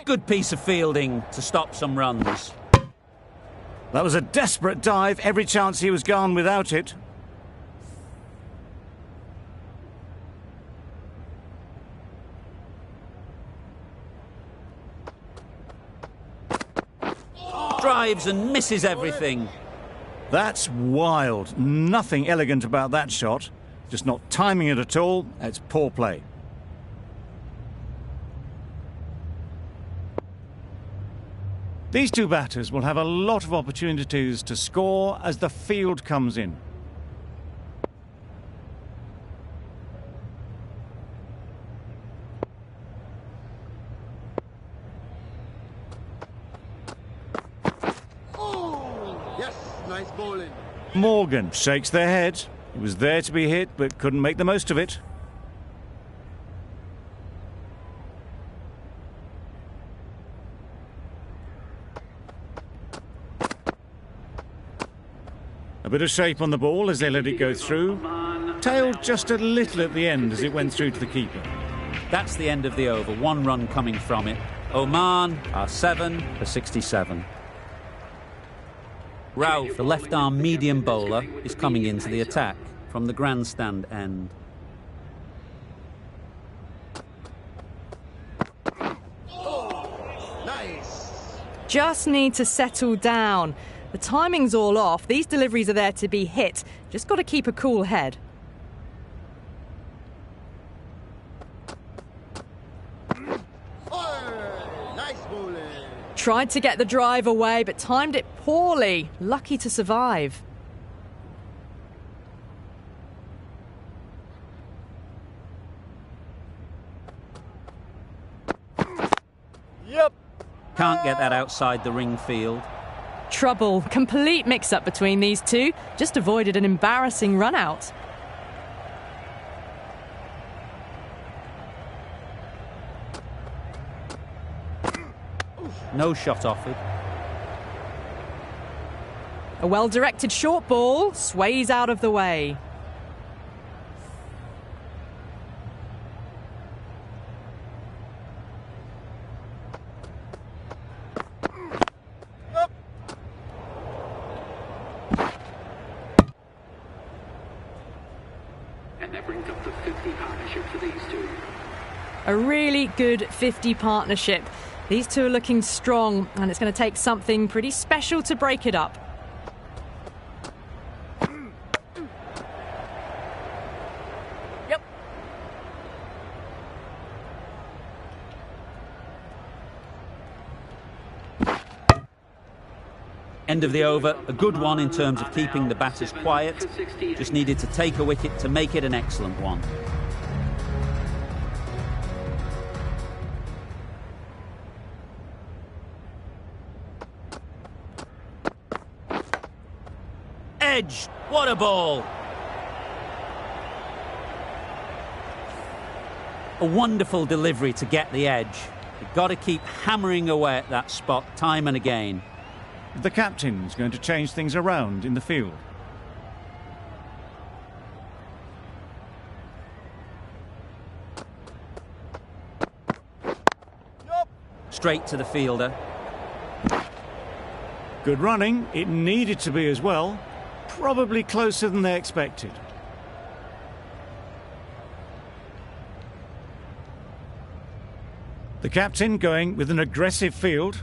Good piece of fielding to stop some runs. That was a desperate dive. Every chance he was gone without it. Drives and misses everything. That's wild. Nothing elegant about that shot. Just not timing it at all. It's poor play. These two batters will have a lot of opportunities to score as the field comes in. Yes, nice bowling. Morgan shakes their head. He was there to be hit, but couldn't make the most of it. A bit of shape on the ball as they let it go through. Tailed just a little at the end as it went through to the keeper. That's the end of the over. 1 run coming from it. Oman are 7 for 67. Rauf, the left-arm medium bowler, is coming into the attack from the grandstand end. Nice. Just need to settle down. The timing's all off. These deliveries are there to be hit. Just got to keep a cool head. Nice bowling. Tried to get the drive away, but timed it poorly. Lucky to survive. Yep. Can't get that outside the ring field. Trouble. Complete mix-up between these two. Just avoided an embarrassing run-out. No shot offered. A well-directed short ball sways out of the way. And that brings up the 50 partnership for these two. A really good 50 partnership. These two are looking strong, and it's going to take something pretty special to break it up. Yep. End of the over. A good one in terms of keeping the batters quiet. Just needed to take a wicket to make it an excellent one. Edge. What a ball. A wonderful delivery to get the edge. You've got to keep hammering away at that spot time and again. The captain's going to change things around in the field. Straight to the fielder. Good running. It needed to be as well. Probably closer than they expected. The captain going with an aggressive field.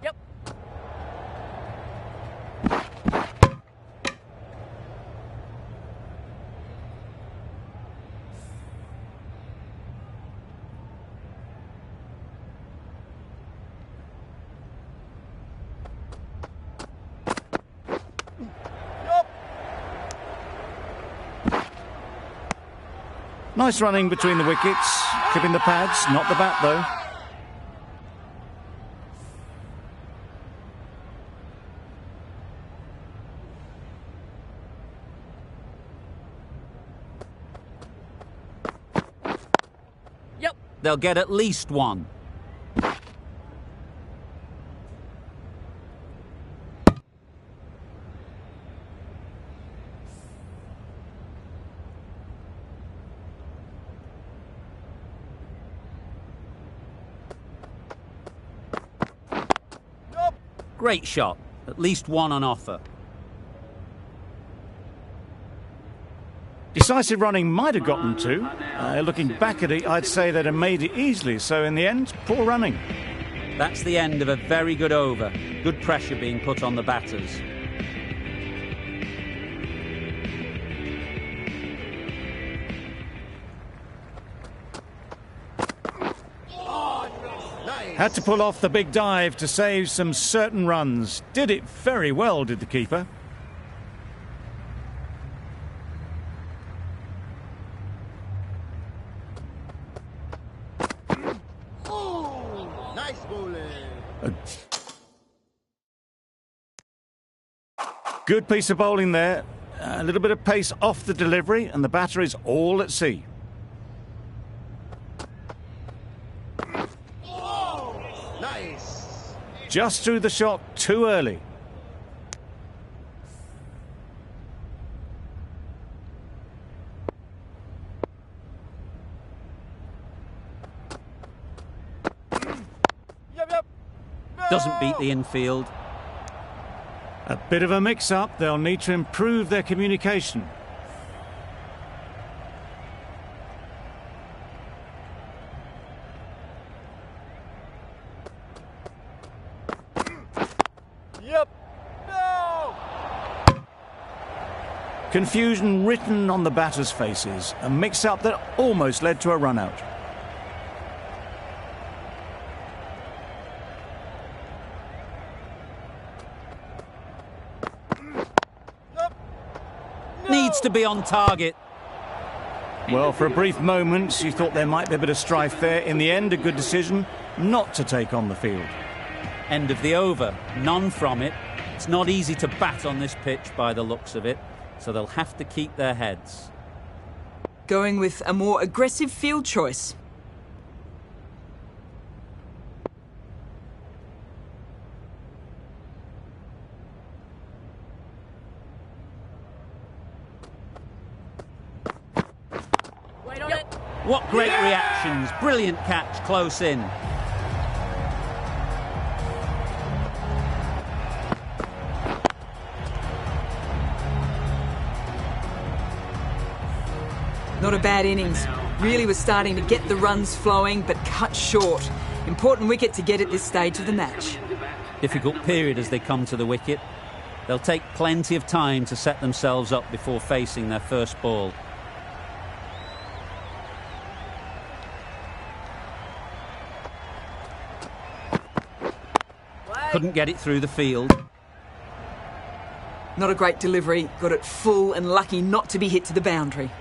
Yep. Nice running between the wickets. Clipping the pads, not the bat though. Yep. They'll get at least one. Great shot. At least one on offer. Decisive running might have gotten two. Looking back at it, I'd say they'd have made it easily. So in the end, poor running. That's the end of a very good over. Good pressure being put on the batters. Had to pull off the big dive to save some certain runs. Did it very well, did the keeper. Oh, nice bowling. Good piece of bowling there. A little bit of pace off the delivery, and the batter is all at sea. Nice. Just threw the shot too early. Yep. Doesn't beat the infield. A bit of a mix-up. They'll need to improve their communication. Yep. No. Confusion written on the batters' faces. A mix-up that almost led to a run-out. Needs to be on target. Well, for a brief moment, you thought there might be a bit of strife there. In the end, a good decision not to take on the field. End of the over. None from it. It's not easy to bat on this pitch by the looks of it, so they'll have to keep their heads. Going with a more aggressive field choice. What great reactions. Brilliant catch close in. Not a bad innings. Really was starting to get the runs flowing, but cut short. Important wicket to get at this stage of the match. Difficult period as they come to the wicket. They'll take plenty of time to set themselves up before facing their first ball. Couldn't get it through the field. Not a great delivery. Got it full and lucky not to be hit to the boundary.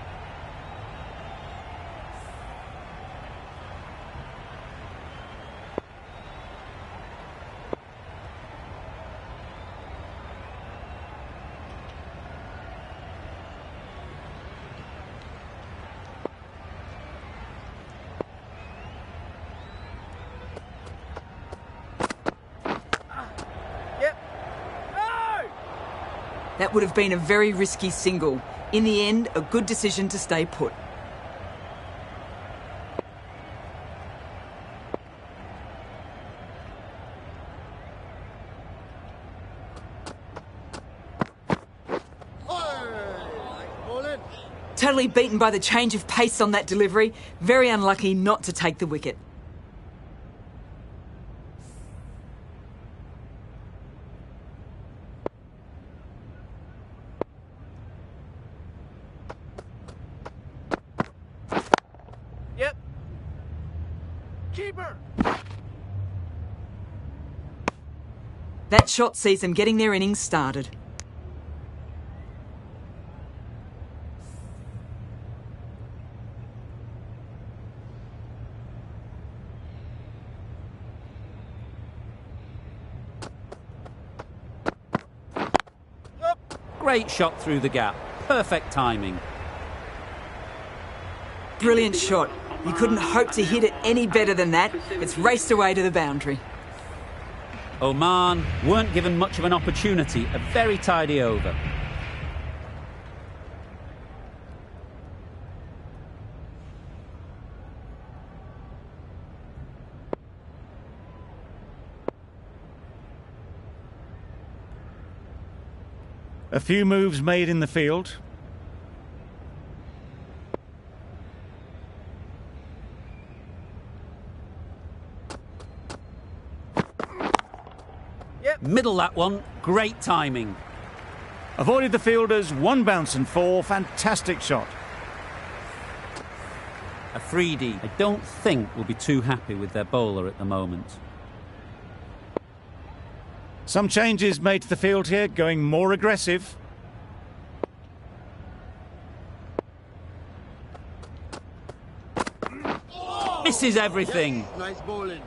That would have been a very risky single. In the end, a good decision to stay put. Totally beaten by the change of pace on that delivery. Very unlucky not to take the wicket. Yep. Keeper. That shot sees them getting their innings started. Great shot through the gap. Perfect timing. Brilliant shot. You couldn't hope to hit it any better than that. It's raced away to the boundary. Oman weren't given much of an opportunity. A very tidy over. A few moves made in the field. Middle that one, great timing. Avoided the fielders, 1 bounce and 4, fantastic shot. A 3D. I don't think will be too happy with their bowler at the moment. Some changes made to the field here, going more aggressive. Misses everything. Nice bowling.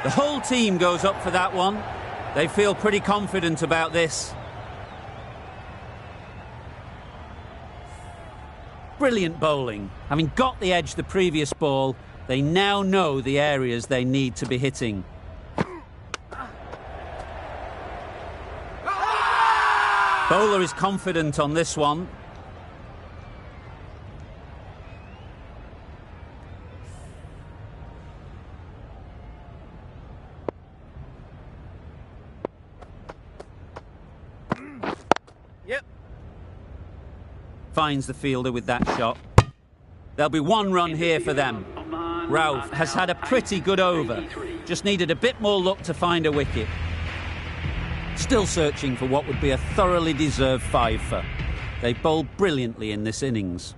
The whole team goes up for that one. They feel pretty confident about this. Brilliant bowling. Having got the edge the previous ball, they now know the areas they need to be hitting. Bowler is confident on this one. Finds the fielder with that shot. There'll be 1 run here for them. Ralph has had a pretty good over. Just needed a bit more luck to find a wicket. Still searching for what would be a thoroughly deserved 5-fer. They bowled brilliantly in this innings.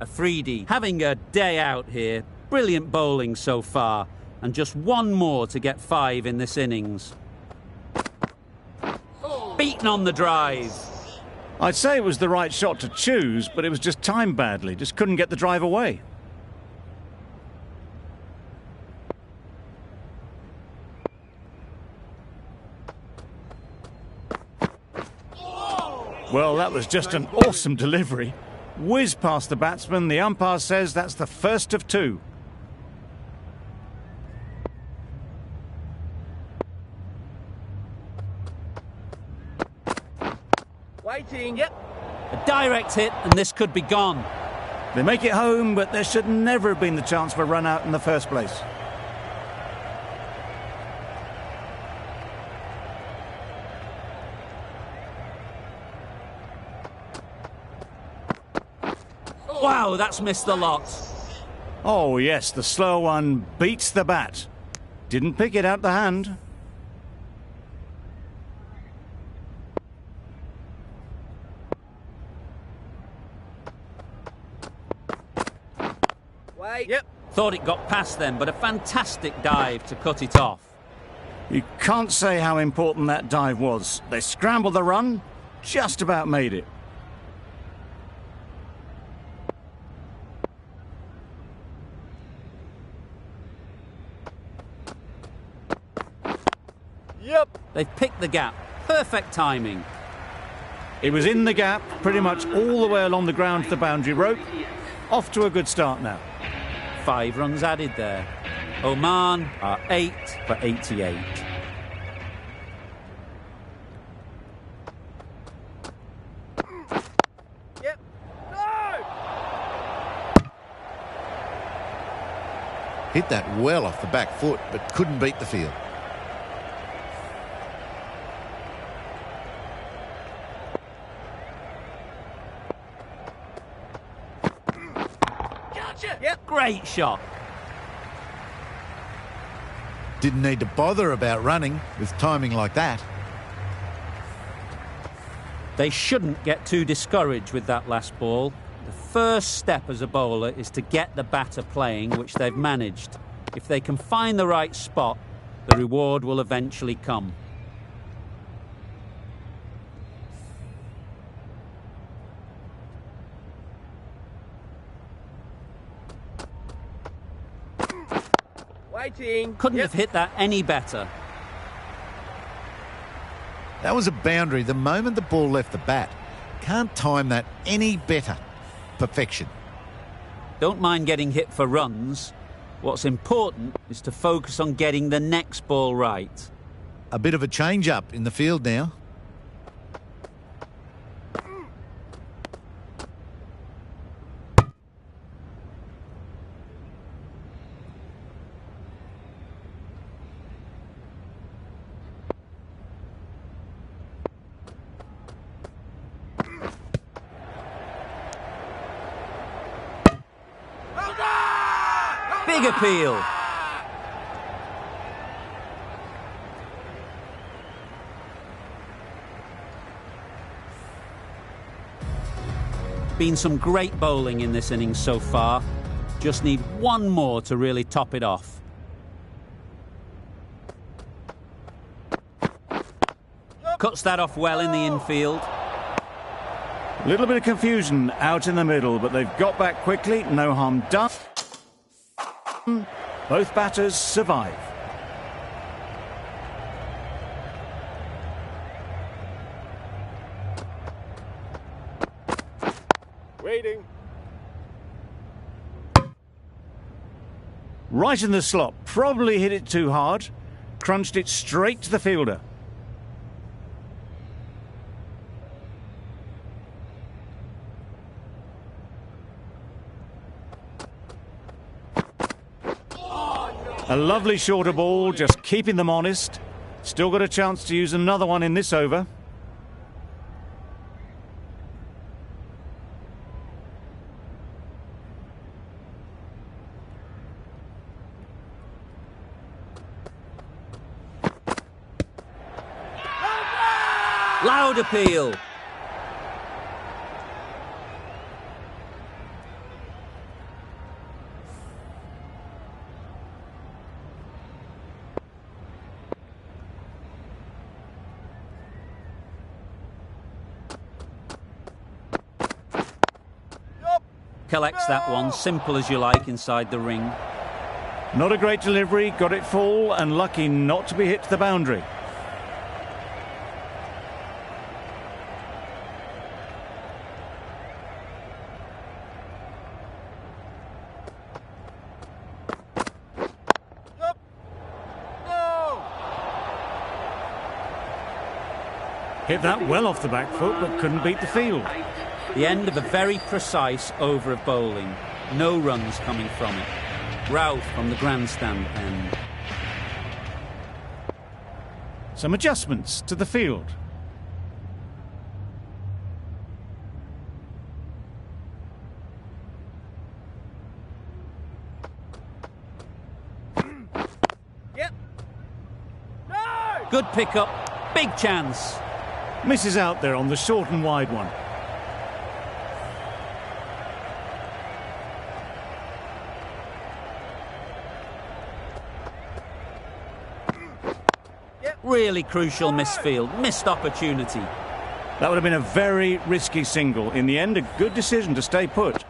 A 3D. Having a day out here. Brilliant bowling so far. And just 1 more to get 5 in this innings. Beaten on the drive. I'd say it was the right shot to choose, but it was just timed badly. Just couldn't get the drive away. Well, that was just an awesome delivery. Whiz past the batsman. The umpire says that's the first of 2. Waiting. A direct hit, and this could be gone. They make it home, but there should never have been the chance for a run out in the first place. Wow, that's missed the lot. Oh yes, the slow one beats the bat. Didn't pick it out the hand. Thought it got past them, but a fantastic dive to cut it off. You can't say how important that dive was. They scrambled the run, just about made it. They've picked the gap. Perfect timing. It was in the gap, pretty much all the way along the ground to the boundary rope. Off to a good start now. 5 runs added there. Oman are 8 for 88. Hit that well off the back foot, but couldn't beat the field. Great shot. Didn't need to bother about running with timing like that. They shouldn't get too discouraged with that last ball. The first step as a bowler is to get the batter playing, which they've managed. If they can find the right spot, the reward will eventually come. Couldn't have hit that any better. That was a boundary the moment the ball left the bat. Can't time that any better. Perfection. Don't mind getting hit for runs. What's important is to focus on getting the next ball right. A bit of a change-up in the field now. Big appeal. Been some great bowling in this innings so far. Just need one more to really top it off. Cuts that off well in the infield. A little bit of confusion out in the middle, but they've got back quickly. No harm done. Both batters survive. Waiting. Right in the slot. Probably hit it too hard. Crunched it straight to the fielder. A lovely shorter ball, just keeping them honest. Still got a chance to use another one in this over. Loud appeal. Collects that one, simple as you like, inside the ring. Not a great delivery, got it full and lucky not to be hit to the boundary. Hit that well off the back foot, but couldn't beat the field. The end of a very precise over of bowling. No runs coming from it. Ralph from the grandstand end. Some adjustments to the field. Yep. No! Good pickup. Big chance. Misses out there on the short and wide one. Really crucial misfield. Missed opportunity. That would have been a very risky single. In the end, a good decision to stay put.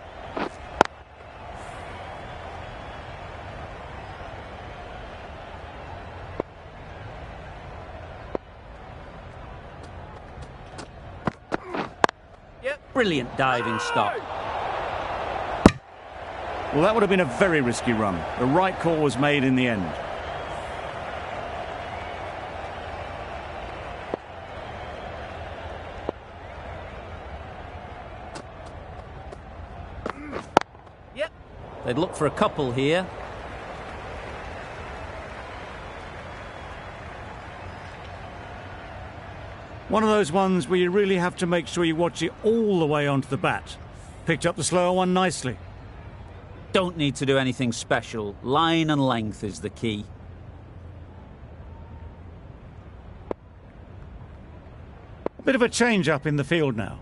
Brilliant diving stop. Well, that would have been a very risky run. The right call was made in the end. They'd look for a couple here. One of those ones where you really have to make sure you watch it all the way onto the bat. Picked up the slower one nicely. Don't need to do anything special. Line and length is the key. Bit of a change-up in the field now.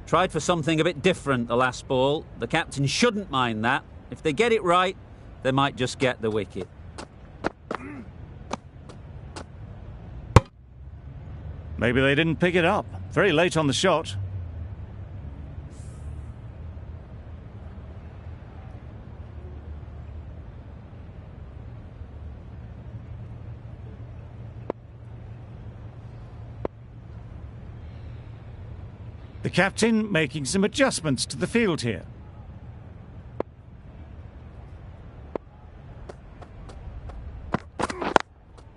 Tried for something a bit different the last ball. The captain shouldn't mind that. If they get it right, they might just get the wicket. Maybe they didn't pick it up. Very late on the shot. The captain making some adjustments to the field here.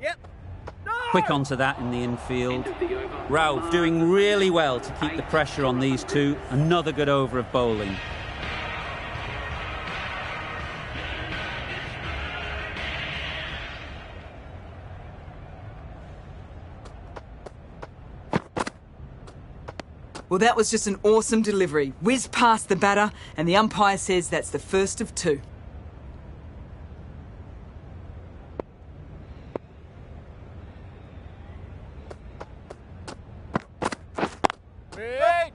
Yep. No! Quick onto that in the infield. Ralph doing really well to keep the pressure on these two. Another good over of bowling. Well, that was just an awesome delivery. Whiz past the batter, and the umpire says that's the first of two. Wait!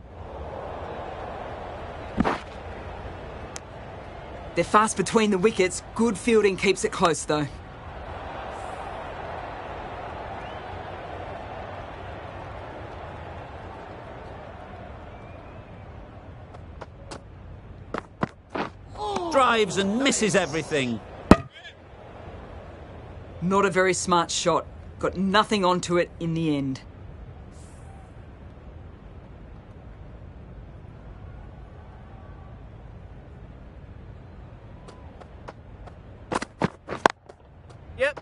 They're fast between the wickets. Good fielding keeps it close, though. Drives and misses everything. Not a very smart shot. Got nothing onto it in the end. Yep.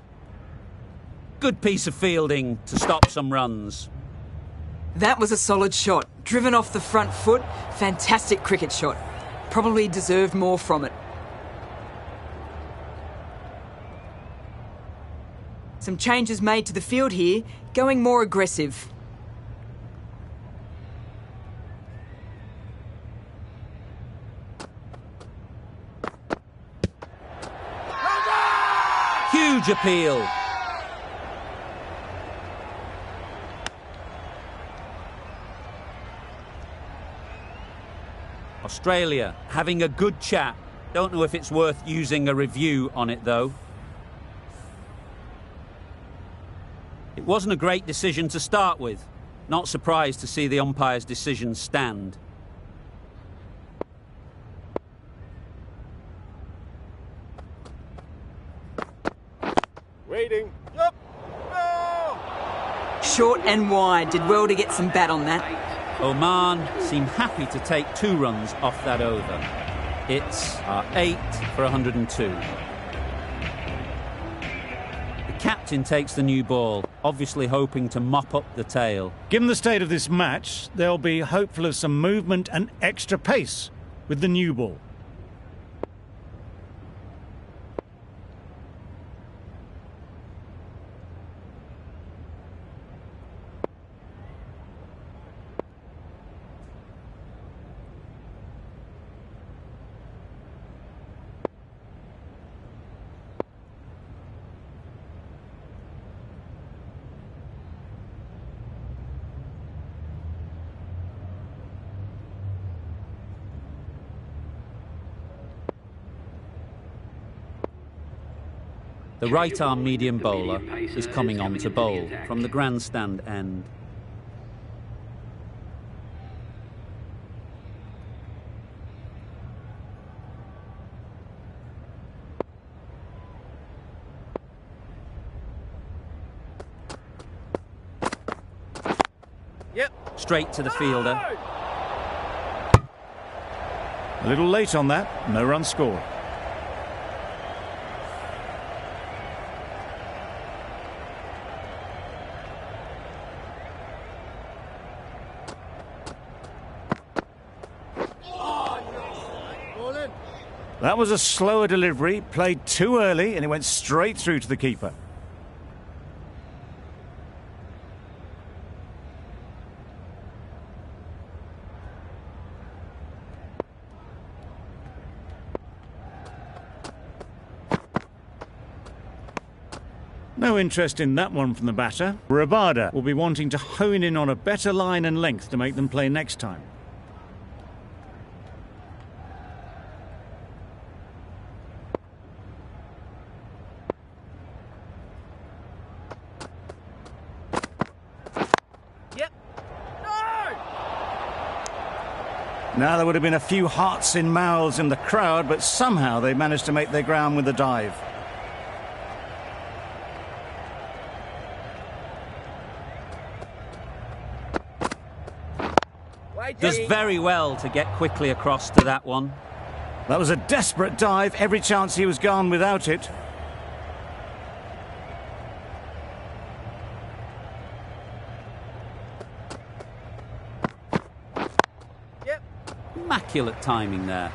Good piece of fielding to stop some runs. That was a solid shot. Driven off the front foot. Fantastic cricket shot. Probably deserved more from it. Some changes made to the field here, going more aggressive. Huge appeal. Australia having a good chat. Don't know if it's worth using a review on it though. It wasn't a great decision to start with. Not surprised to see the umpire's decision stand. Waiting. Up. No! Short and wide. Did well to get some bat on that. Oman seem happy to take 2 runs off that over. It's 8 for 102. The captain takes the new ball, obviously hoping to mop up the tail. Given the state of this match, they'll be hopeful of some movement and extra pace with the new ball. The right-arm medium bowler is coming on to bowl from the grandstand end. Yep. Straight to the fielder. A little late on that, no run scored. That was a slower delivery, played too early, and it went straight through to the keeper. No interest in that one from the batter. Rabada will be wanting to hone in on a better line and length to make them play next time. Yep. No! Now there would have been a few hearts in mouths in the crowd, but somehow they managed to make their ground with a dive. Does very well to get quickly across to that one. That was a desperate dive. Every chance he was gone without it. Yep. Immaculate timing there.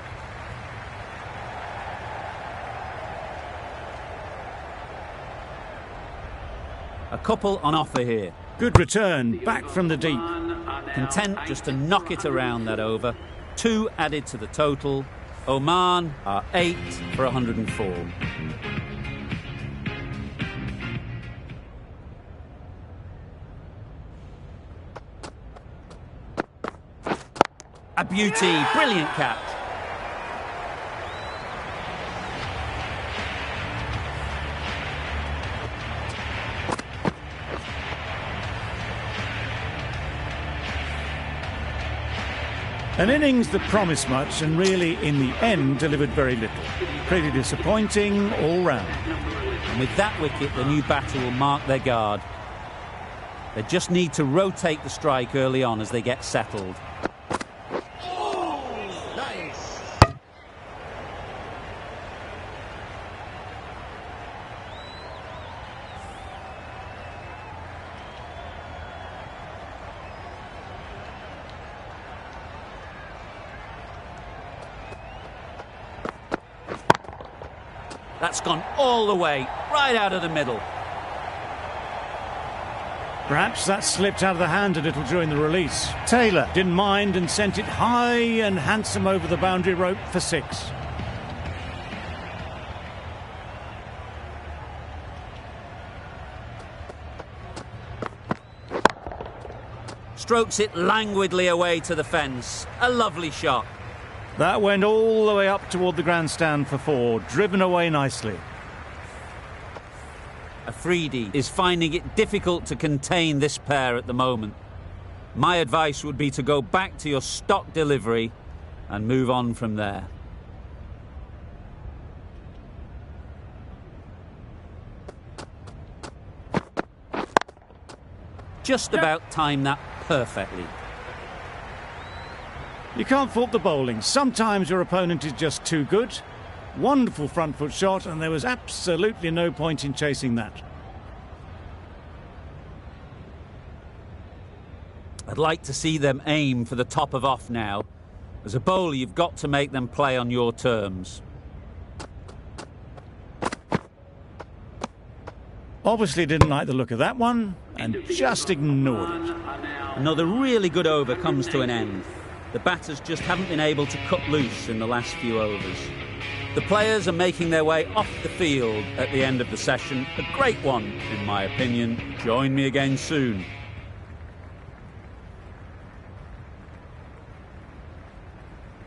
A couple on offer here. Good return, back from the deep. Content just to knock it around that over. 2 added to the total. Oman are 8 for 104. A beauty, brilliant catch. An innings that promised much and really, in the end, delivered very little. Pretty disappointing all round. And with that wicket, the new batter will mark their guard. They just need to rotate the strike early on as they get settled. That's gone all the way, right out of the middle. Perhaps that slipped out of the hand a little during the release. Taylor didn't mind and sent it high and handsome over the boundary rope for 6. Strokes it languidly away to the fence. A lovely shot. That went all the way up toward the grandstand for 4, driven away nicely. Afridi is finding it difficult to contain this pair at the moment. My advice would be to go back to your stock delivery and move on from there. Just about timed that perfectly. You can't fault the bowling. Sometimes your opponent is just too good. Wonderful front foot shot, and there was absolutely no point in chasing that. I'd like to see them aim for the top of off now. As a bowler, you've got to make them play on your terms. Obviously didn't like the look of that one, and just ignored it. Another really good over comes to an end. The batters just haven't been able to cut loose in the last few overs. The players are making their way off the field at the end of the session. A great one, in my opinion. Join me again soon.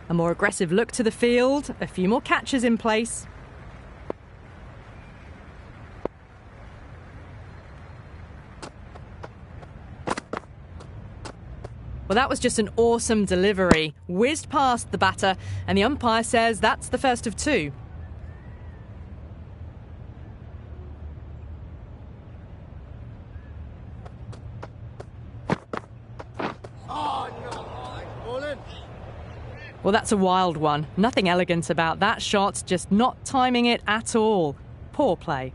A more aggressive look to the field, a few more catches in place. Well, that was just an awesome delivery. Whizzed past the batter, and the umpire says that's the first of 2. Well, that's a wild one. Nothing elegant about that shot, just not timing it at all. Poor play.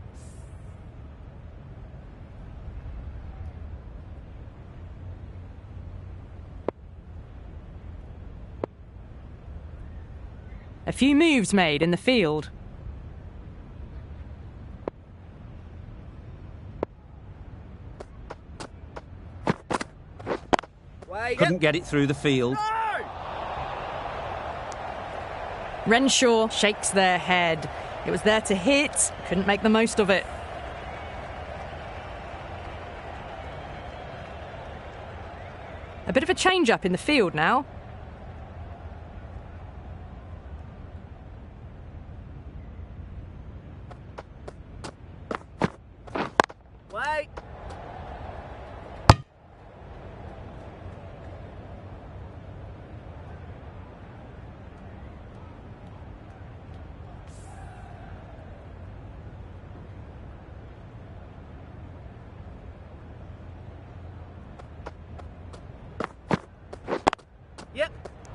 A few moves made in the field. Couldn't get it through the field. Renshaw shakes their head. It was there to hit, couldn't make the most of it. A bit of a change-up in the field now. Wait.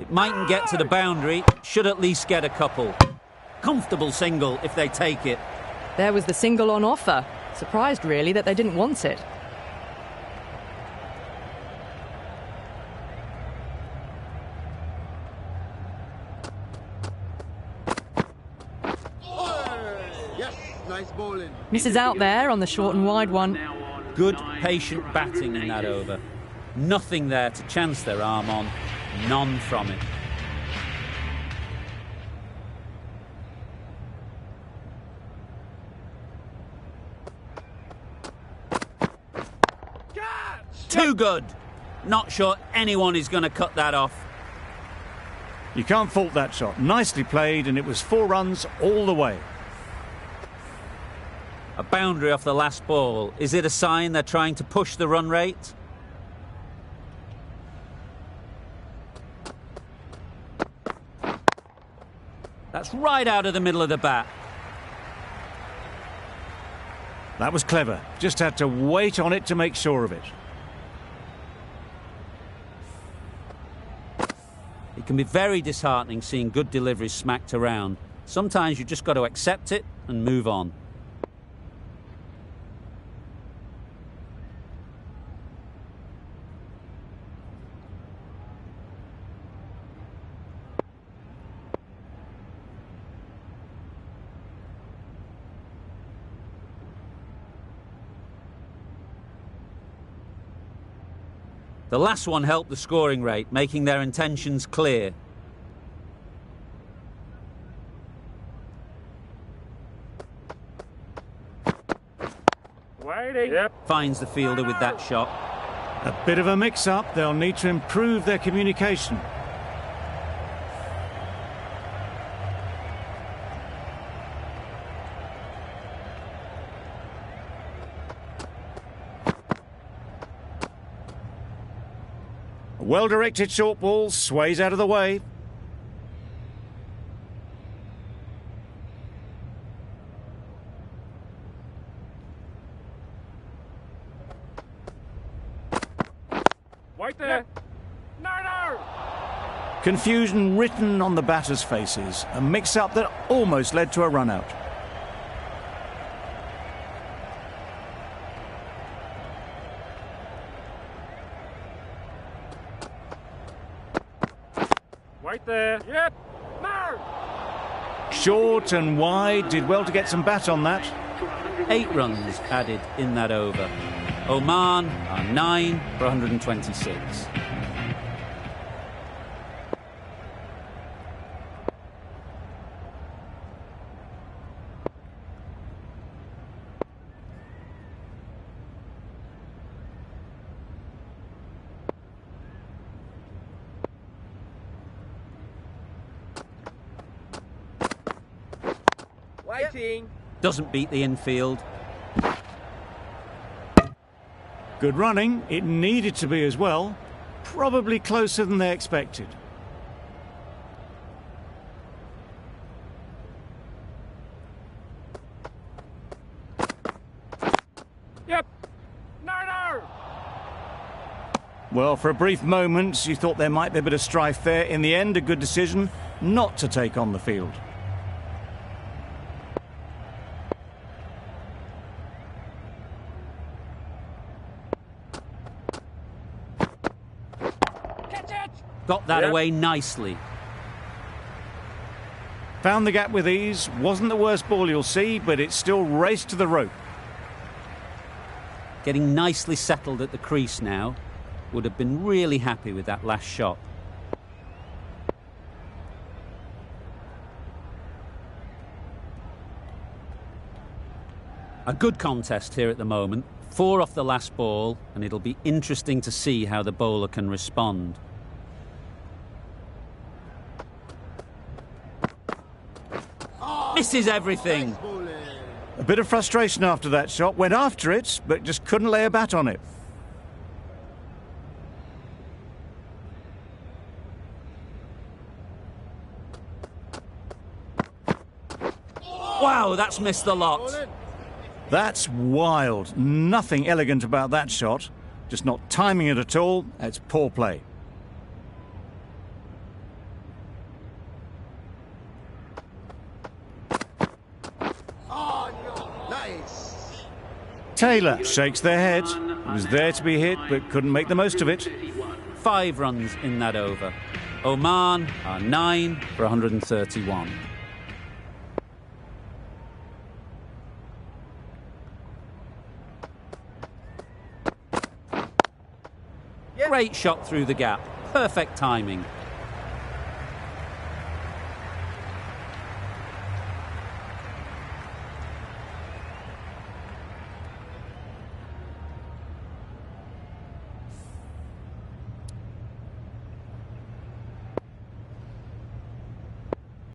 It mightn't get to the boundary, should at least get a couple. Comfortable single if they take it. There was the single on offer. Surprised, really, that they didn't want it. Nice bowling. Misses out there on the short and wide one. Good, patient batting in that over. Nothing there to chance their arm on. None from it. Too good. Not sure anyone is going to cut that off. You can't fault that shot. Nicely played, and it was 4 runs all the way. A boundary off the last ball. Is it a sign they're trying to push the run rate? That's right out of the middle of the bat. That was clever. Just had to wait on it to make sure of it. It can be very disheartening seeing good deliveries smacked around. Sometimes you just got to accept it and move on. The last one helped the scoring rate, making their intentions clear. Waiting. Yep. Finds the fielder with that shot. A bit of a mix-up. They'll need to improve their communication. A well-directed short ball sways out of the way. Wait there. No. Confusion written on the batters' faces. A mix-up that almost led to a run-out. Wait there. Yep. No. Short and wide, did well to get some bat on that. 8 runs added in that over. Oman are 9 for 126. Waiting. Doesn't beat the infield. Good running. It needed to be as well. Probably closer than they expected. Yep. No. Well, for a brief moment, you thought there might be a bit of strife there. In the end, a good decision not to take on the field. Got that away nicely. Found the gap with ease. Wasn't the worst ball you'll see, but it still raced to the rope. Getting nicely settled at the crease now. Would have been really happy with that last shot. A good contest here at the moment. 4 off the last ball, and it'll be interesting to see how the bowler can respond. Misses everything. A bit of frustration after that shot. Went after it, but just couldn't lay a bat on it. Wow, that's missed the lot. That's wild. Nothing elegant about that shot. Just not timing it at all. It's poor play. Taylor shakes their head. It was there to be hit, but couldn't make the most of it. 5 runs in that over. Oman are 9 for 131. Yep. Great shot through the gap. Perfect timing.